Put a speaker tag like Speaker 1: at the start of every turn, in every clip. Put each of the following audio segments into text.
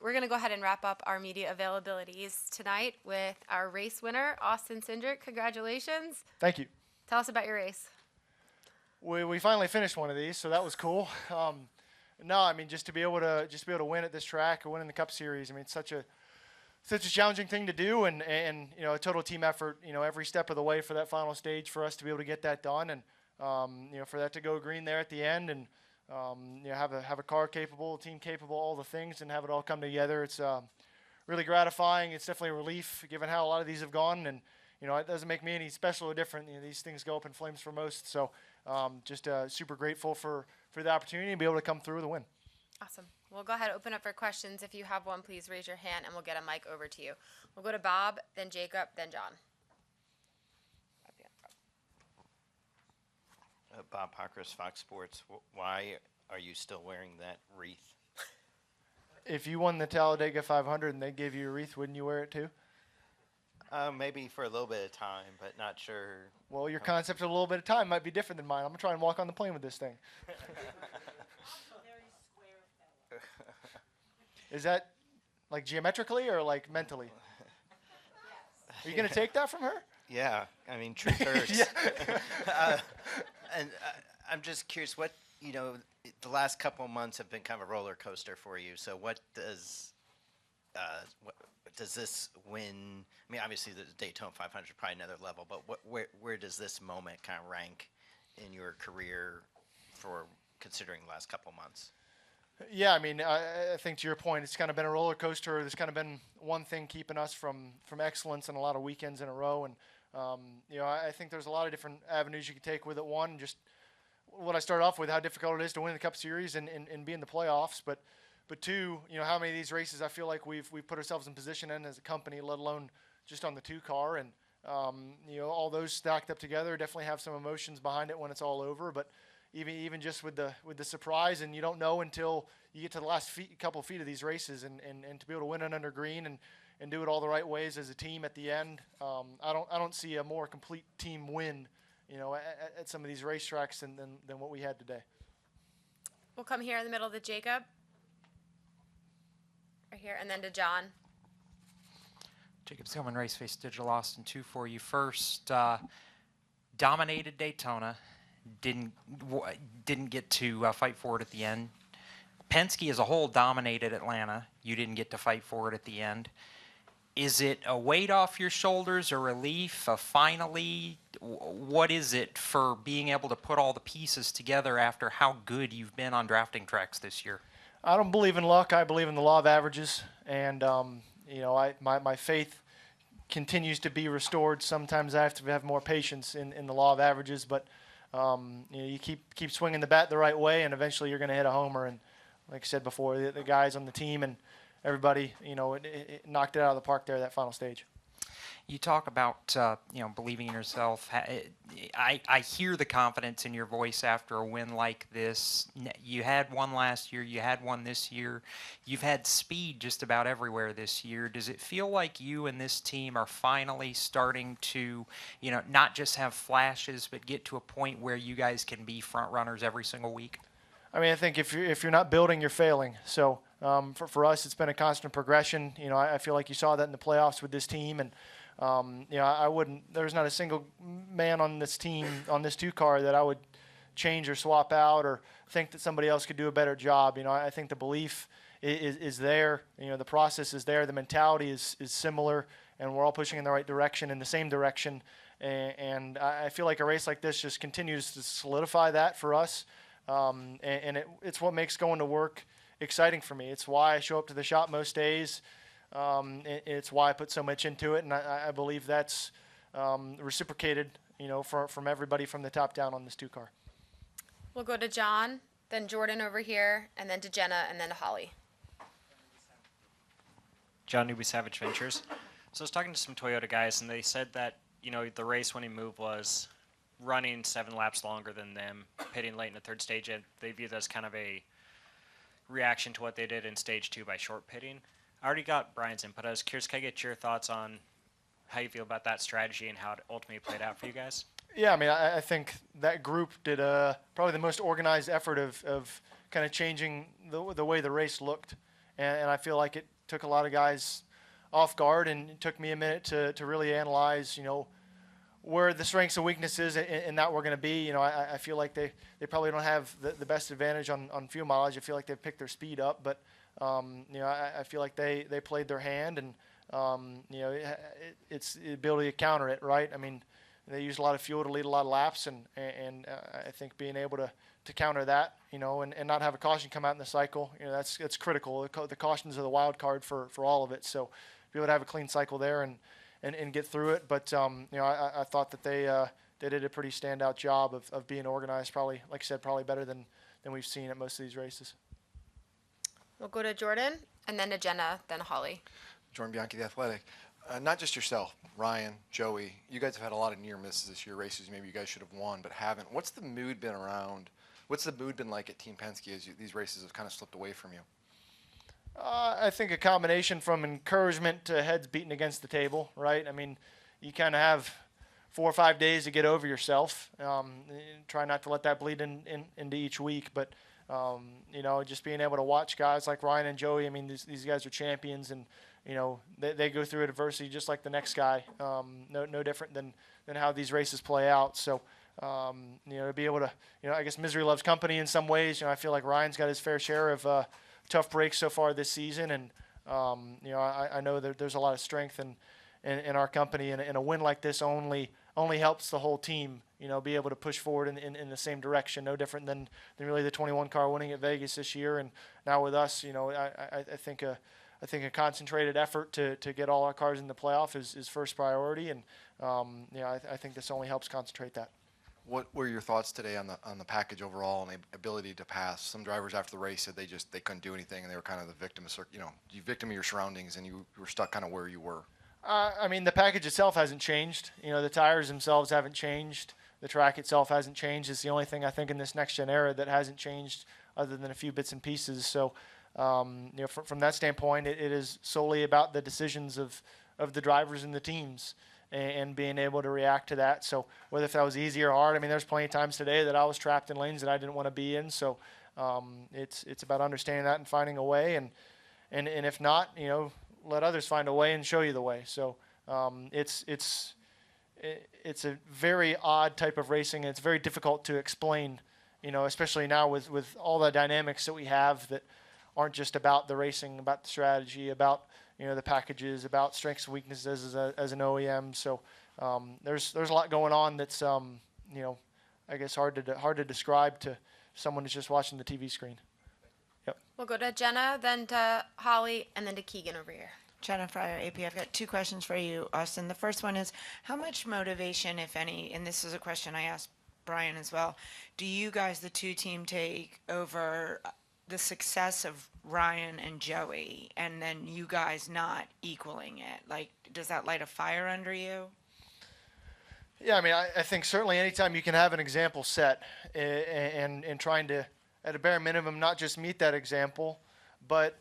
Speaker 1: We're going to go ahead and wrap up our media availabilities tonight with our race winner, Austin Cindric. Congratulations.
Speaker 2: Thank you.
Speaker 1: Tell us about your race.
Speaker 2: We finally finished one of these, so that was cool. No, I mean, just to be able to win at this track or win in the Cup Series, I mean, it's such a challenging thing to do, and you know, a total team effort, you know, every step of the way for that final stage for us to be able to get that done, and you know, for that to go green there at the end, and you know, have a car capable, a team capable, all the things, and have it all come together. It's really gratifying. It's definitely a relief given how a lot of these have gone, and you know, it doesn't make me any special or different. You know, these things go up in flames for most, so just super grateful for the opportunity to be able to come through with a win.
Speaker 1: Awesome. We'll go ahead and open up for questions. If you have one, please raise your hand and we'll get a mic over to you. We'll go to Bob, then Jacob, then John.
Speaker 3: Bob Pockris, Fox Sports. Why are you still wearing that wreath?
Speaker 2: If you won the Talladega 500 and they gave you a wreath, wouldn't you wear it too?
Speaker 3: Maybe for a little bit of time, but not sure.
Speaker 2: Well, your concept of a little bit of time might be different than mine. I'm going to try and walk on the plane with this thing. Is that like geometrically or like mentally? Are you going to take that from her?
Speaker 3: Yeah, I mean, truth hurts. And I'm just curious, what, you know, the last couple of months have been kind of a roller coaster for you. So what does this win? I mean, obviously the Daytona 500 is probably another level, but where does this moment kind of rank in your career for considering the last couple of months?
Speaker 2: Yeah, I mean, I think to your point, it's kind of been a roller coaster. There's kind of been one thing keeping us from excellence in a lot of weekends in a row, and you know, I think there's a lot of different avenues you can take with it. One, just what I started off with, how difficult it is to win the Cup Series and be in the playoffs, but two, you know, how many of these races I feel like we've put ourselves in position in as a company, let alone just on the two car, and you know, all those stacked up together definitely have some emotions behind it when it's all over, but even just with the surprise, and you don't know until you get to the last couple of feet of these races, and to be able to win it under green and do it all the right ways as a team at the end. I don't see a more complete team win, you know, at some of these racetracks than what we had today.
Speaker 1: We'll come here in the middle to Jacob. Right here, and then to John.
Speaker 4: Jacob Seelman, Raceface Digital Austin 2 for you. First, dominated Daytona. Didn't get to fight for it at the end. Penske as a whole dominated Atlanta. You didn't get to fight for it at the end. Is it a weight off your shoulders, a relief, a finally? What is it for being able to put all the pieces together after how good you've been on drafting tracks this year?
Speaker 2: I don't believe in luck. I believe in the law of averages, and you know, my faith continues to be restored. Sometimes I have to have more patience in the law of averages, but you know, you keep swinging the bat the right way, and eventually you're going to hit a homer. And like I said before, the guys on the team and everybody, you know, it knocked it out of the park there, that final stage.
Speaker 4: You talk about you know, believing in yourself. I hear the confidence in your voice after a win like this. You had one last year. You had one this year. You've had speed just about everywhere this year. Does it feel like you and this team are finally starting to, you know, not just have flashes, but get to a point where you guys can be front runners every single week?
Speaker 2: I mean, I think if you're not building, you're failing. So for us, it's been a constant progression. You know, I feel like you saw that in the playoffs with this team, and you know, there's not a single man on this team, on this two car, that I would change or swap out or think that somebody else could do a better job. You know, I think the belief is there. You know, the process is there. The mentality is similar, and we're all pushing in the right direction, in the same direction. And I feel like a race like this just continues to solidify that for us. And it's what makes going to work exciting for me. It's why I show up to the shop most days. It's why I put so much into it, and I believe that's reciprocated, you know, from everybody from the top down on this two car.
Speaker 1: We'll go to John, then Jordan over here, and then to Jenna, and then to Holly.
Speaker 5: John Newby, Savage Ventures. So I was talking to some Toyota guys, and they said that, you know, the race-winning move was running 7 laps longer than them, pitting late in the third stage, and they view that as kind of a reaction to what they did in stage 2 by short pitting. I already got Brian's input. I was curious, can I get your thoughts on how you feel about that strategy and how it ultimately played out for you guys?
Speaker 2: Yeah, I mean, I think that group did probably the most organized effort of kind of changing the way the race looked. and I feel like it took a lot of guys off guard, and it took me a minute to really analyze, where the strengths and weaknesses in that were going to be. I feel like they probably don't have the best advantage on fuel mileage. I feel like they've picked their speed up, but I feel like they played their hand, and it's the ability to counter it, right? I mean, they used a lot of fuel to lead a lot of laps, and I think being able to counter that, and not have a caution come out in the cycle, that's critical. The cautions are the wild card for all of it. So be able to have a clean cycle there and get through it. But I thought that they did a pretty standout job of being organized. Probably, like I said, probably better than we've seen at most of these races.
Speaker 1: We'll go to Jordan, and then to Jenna, then Holly.
Speaker 6: Jordan Bianchi, The Athletic. Not just yourself, Ryan, Joey, you guys have had a lot of near misses this year, races maybe you guys should have won but haven't. What's the mood been like at Team Penske as these races have kind of slipped away from you?
Speaker 2: I think a combination from encouragement to heads beating against the table, right? I mean, you kind of have 4 or 5 days to get over yourself. Try not to let that bleed into each week, but just being able to watch guys like Ryan and Joey. I mean, these guys are champions, and they go through adversity just like the next guy. No different than how these races play out. So, to be able to, I guess misery loves company in some ways. I feel like Ryan's got his fair share of tough breaks so far this season, and I know that there's a lot of strength in our company, and a win like this only helps the whole team, be able to push forward in the same direction. No different than really the 21 car winning at Vegas this year, and now with us, I think a concentrated effort to get all our cars in the playoff is first priority, and I think this only helps concentrate that.
Speaker 6: What were your thoughts today on the package overall and the ability to pass? Some drivers after the race said they couldn't do anything, and they were kind of the victim of you victim of your surroundings, and you were stuck kind of where you were.
Speaker 2: I mean, the package itself hasn't changed. The tires themselves haven't changed. The track itself hasn't changed. It's the only thing I think in this next gen era that hasn't changed, other than a few bits and pieces. So, from that standpoint, it is solely about the decisions of the drivers and the teams, and being able to react to that. So whether if that was easy or hard, I mean, there's plenty of times today that I was trapped in lanes that I didn't want to be in. So it's about understanding that and finding a way, and if not, let others find a way and show you the way. So it's a very odd type of racing, and it's very difficult to explain, especially now with all the dynamics that we have that aren't just about the racing, about the strategy, about the packages, about strengths and weaknesses as an OEM. So there's a lot going on that's I guess hard to describe to someone who's just watching the TV screen. Yep.
Speaker 1: We'll go to Jenna, then to Holly, and then to Keegan over here.
Speaker 7: Jenna Fryer, AP. I've got 2 questions for you, Austin. The first one is, how much motivation, if any, and this is a question I asked Brian as well, do you guys, the 2 team, take over the success of Ryan and Joey, and then you guys not equaling it? Like, does that light a fire under you?
Speaker 2: Yeah, I mean, I think certainly anytime you can have an example set, and trying to, at a bare minimum, not just meet that example, but,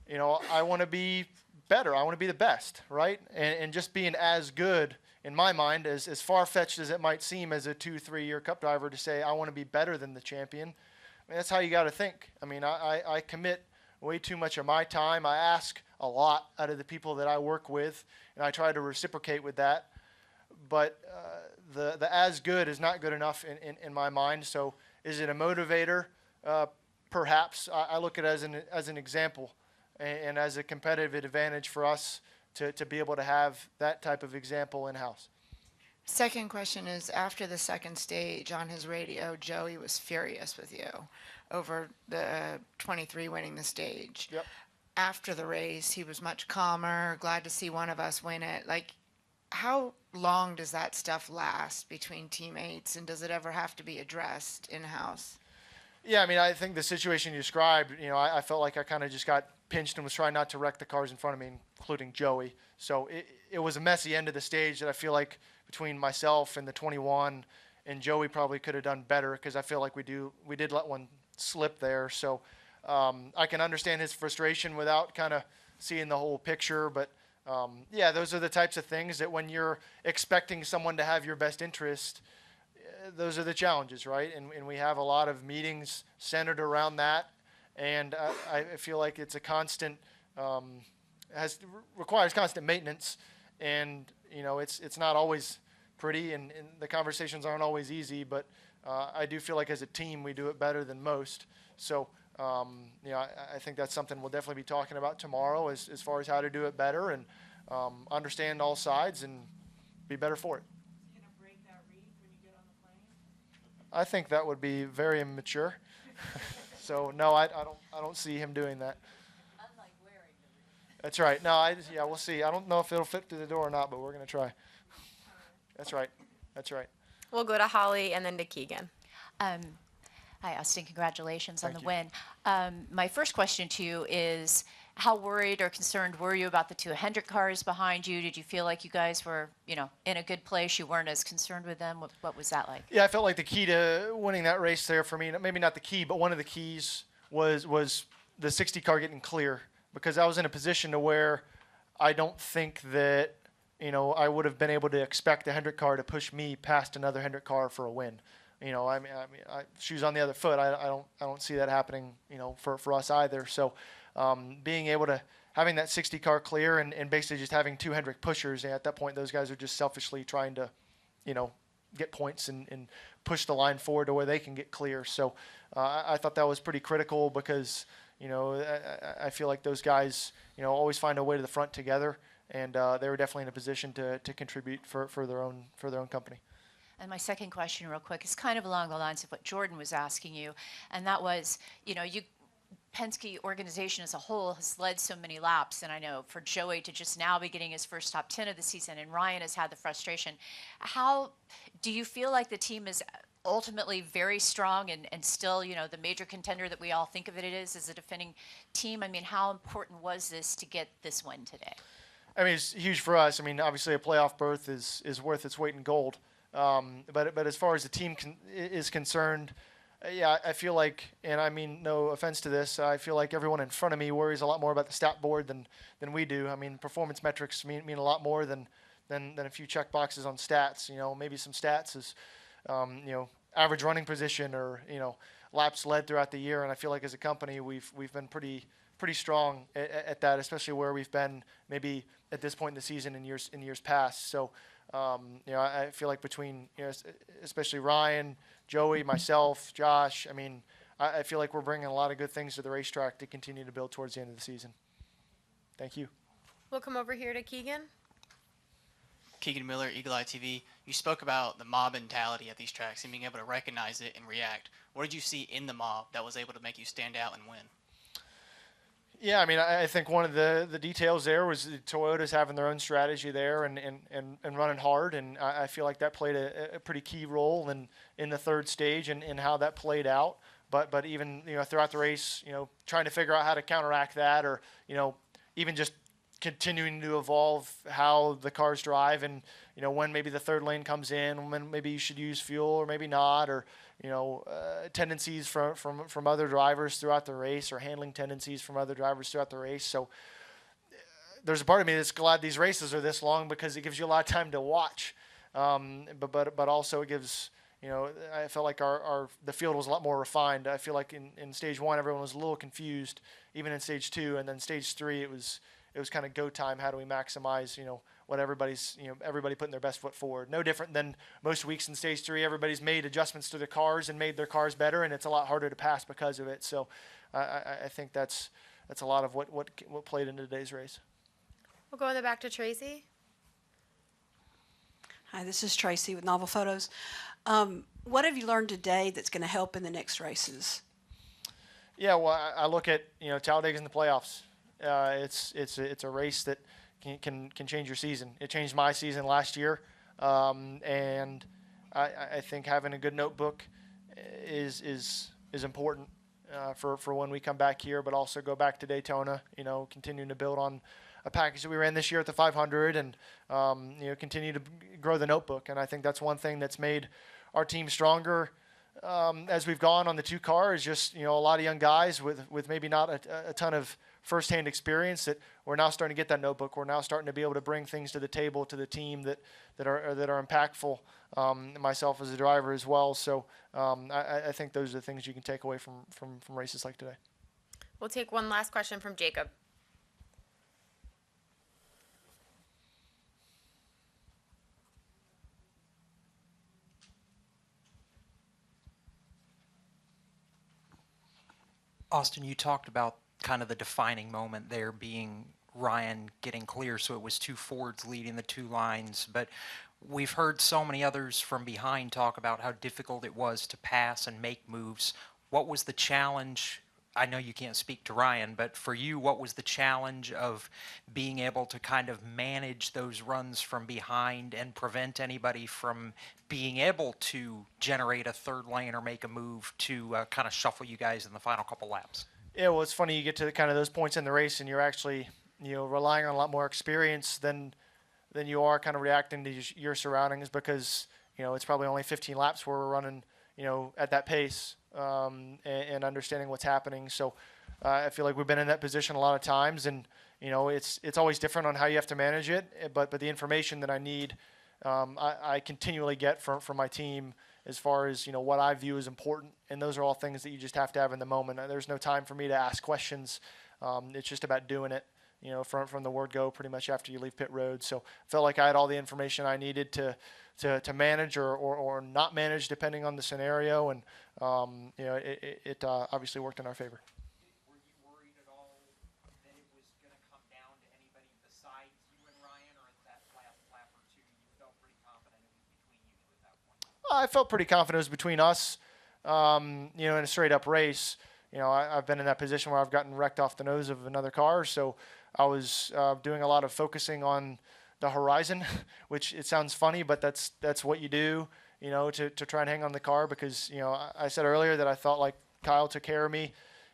Speaker 2: I want to be better. I want to be the best, right? And just being as good, in my mind, as far-fetched as it might seem as a 2-3 year Cup driver to say, I want to be better than the champion. I mean, that's how you got to think. I mean, I commit way too much of my time. I ask a lot out of the people that I work with, and I try to reciprocate with that. But the as good is not good enough in my mind. So is it a motivator? Perhaps. I look at it as an example, and as a competitive advantage for us to be able to have that type of example in-house.
Speaker 7: Second question is, after the second stage on his radio, Joey was furious with you over the 23 winning the stage.
Speaker 2: Yep.
Speaker 7: After the race, he was much calmer, glad to see one of us win it. Like, how long does that stuff last between teammates, and does it ever have to be addressed in-house?
Speaker 2: Yeah, I mean, I think the situation you described, I felt like I kind of just got pinched and was trying not to wreck the cars in front of me, including Joey. So it was a messy end of the stage that I feel like between myself and the 21 and Joey probably could have done better, because I feel like we did let one slip there. So I can understand his frustration without kind of seeing the whole picture. But yeah, those are the types of things that when you're expecting someone to have your best interest, those are the challenges, right? And we have a lot of meetings centered around that. and I feel like it's a constant requires constant maintenance, and it's not always pretty, and the conversations aren't always easy, but I do feel like as a team we do it better than most. So I think that's something we'll definitely be talking about tomorrow as far as how to do it better and understand all sides and be better for it.
Speaker 7: Is he gonna break that reef when you get on the plane?
Speaker 2: I think that would be very immature. So no, I don't see him doing that.
Speaker 7: Unlike wearing the reef.
Speaker 2: That's right. No, we'll see. I don't know if it'll fit through the door or not, but we're gonna try. That's right. That's right.
Speaker 1: We'll go to Holly and then to Keegan.
Speaker 8: Hi, Austin. Congratulations on
Speaker 2: Thank
Speaker 8: the win. My first question to you is, how worried or concerned were you about the two Hendrick cars behind you? Did you feel like you guys were, in a good place? You weren't as concerned with them? What was that like?
Speaker 2: Yeah, I felt like the key to winning that race there for me, maybe not the key, but one of the keys was the 60 car getting clear, because I was in a position to where I don't think that I would have been able to expect a Hendrick car to push me past another Hendrick car for a win. Shoes on the other foot. I don't see that happening. For us either. So, being able to having that 60 car clear and basically just having two Hendrick pushers, and at that point those guys are just selfishly trying to, get points and push the line forward to where they can get clear. So, I thought that was pretty critical because I feel like those guys always find a way to the front together, and they were definitely in a position to contribute for their own company.
Speaker 8: And my second question, real quick, is kind of along the lines of what Jordan was asking you, and that was, Penske organization as a whole has led so many laps, and I know for Joey to just now be getting his first top 10 of the season, and Ryan has had the frustration. How do you feel like the team is ultimately very strong and still, the major contender that we all think of it is as a defending team? I mean, how important was this to get this win today?
Speaker 2: I mean, it's huge for us. I mean, obviously a playoff berth is worth its weight in gold. But as far as the team is concerned, yeah, I feel like, and I mean no offense to this, I feel like everyone in front of me worries a lot more about the stat board than we do. I mean, performance metrics mean a lot more than a few check boxes on stats. Maybe some stats is, average running position or laps led throughout the year. And I feel like as a company we've been pretty strong at that, especially where we've been maybe at this point in the season in years past. So. I feel like between, especially Ryan, Joey, myself, Josh, I mean, I feel like we're bringing a lot of good things to the racetrack to continue to build towards the end of the season. Thank you.
Speaker 1: We'll come over here to Keegan.
Speaker 9: Keegan Miller, Eagle Eye TV. You spoke about the mob mentality at these tracks and being able to recognize it and react. What did you see in the mob that was able to make you stand out and win?
Speaker 2: Yeah, I mean, I think one of the details there was the Toyotas having their own strategy there and running hard, and I feel like that played a pretty key role in the third stage and how that played out. But even throughout the race, trying to figure out how to counteract that, or even just continuing to evolve how the cars drive, and when maybe the third lane comes in, when maybe you should use fuel or maybe not, or tendencies from other drivers throughout the race, or handling tendencies from other drivers throughout the race. So there's a part of me that's glad these races are this long, because it gives you a lot of time to watch. But also it gives, I felt like the field was a lot more refined. I feel like in stage one everyone was a little confused, even in stage two, and then stage three it was kind of go time. How do we maximize, what everybody putting their best foot forward? No different than most weeks in stage three. Everybody's made adjustments to their cars and made their cars better, and it's a lot harder to pass because of it. So I think that's a lot of what played into today's race.
Speaker 1: We'll go in the back to Tracy.
Speaker 10: Hi, this is Tracy with Novel Photos. What have you learned today that's going to help in the next races?
Speaker 2: Yeah, well, I look at Talladega's in the playoffs. It's a race that can change your season. It changed my season last year, and I think having a good notebook is important for when we come back here, but also go back to Daytona. Continuing to build on a package that we ran this year at the 500, and continue to grow the notebook. And I think that's one thing that's made our team stronger. As we've gone on the two cars, just a lot of young guys with maybe not a ton of firsthand experience, that we're now starting to get that notebook. We're now starting to be able to bring things to the table, to the team that are impactful. Myself as a driver as well. So I think those are the things you can take away from races like today.
Speaker 1: We'll take one last question from Jacob.
Speaker 4: Austin, you talked about kind of the defining moment there being Ryan getting clear, so it was two Fords leading the two lines. But we've heard so many others from behind talk about how difficult it was to pass and make moves. What was the challenge? I know you can't speak to Ryan, but for you, what was the challenge of being able to kind of manage those runs from behind and prevent anybody from being able to generate a third lane or make a move to kind of shuffle you guys in the final couple laps?
Speaker 2: Yeah, well, it's funny, you get to kind of those points in the race and you're actually, relying on a lot more experience than you are kind of reacting to your surroundings, because, it's probably only 15 laps where we're running, at that pace, and understanding what's happening. So I feel like we've been in that position a lot of times, and, it's always different on how you have to manage it. But the information that I need, I continually get from my team as far as, what I view as important. And those are all things that you just have to have in the moment. There's no time for me to ask questions. It's just about doing it, from the word go pretty much after you leave pit road. So I felt like I had all the information I needed to manage or not manage depending on the scenario. And, it obviously worked in our favor.
Speaker 4: Were you worried at all that it was going to come down to anybody besides you and Ryan, or at that last lap or two, you felt pretty confident it was between you two at that point?
Speaker 2: I felt pretty confident it was between us, in a straight-up race. I've been in that position where I've gotten wrecked off the nose of another car, so I was doing a lot of focusing on the horizon, which it sounds funny, but that's what you do, to try and hang on the car, because, I said earlier that I felt like Kyle took care of me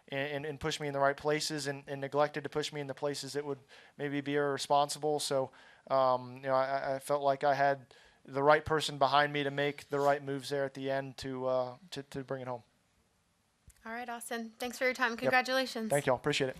Speaker 2: and pushed me in the right places and neglected to push me in the places that would maybe be irresponsible. So, I felt like I had the right person behind me to make the right moves there at the end to bring it home.
Speaker 1: All right, Austin. Thanks for your time. Congratulations.
Speaker 2: Thank you all. Appreciate it.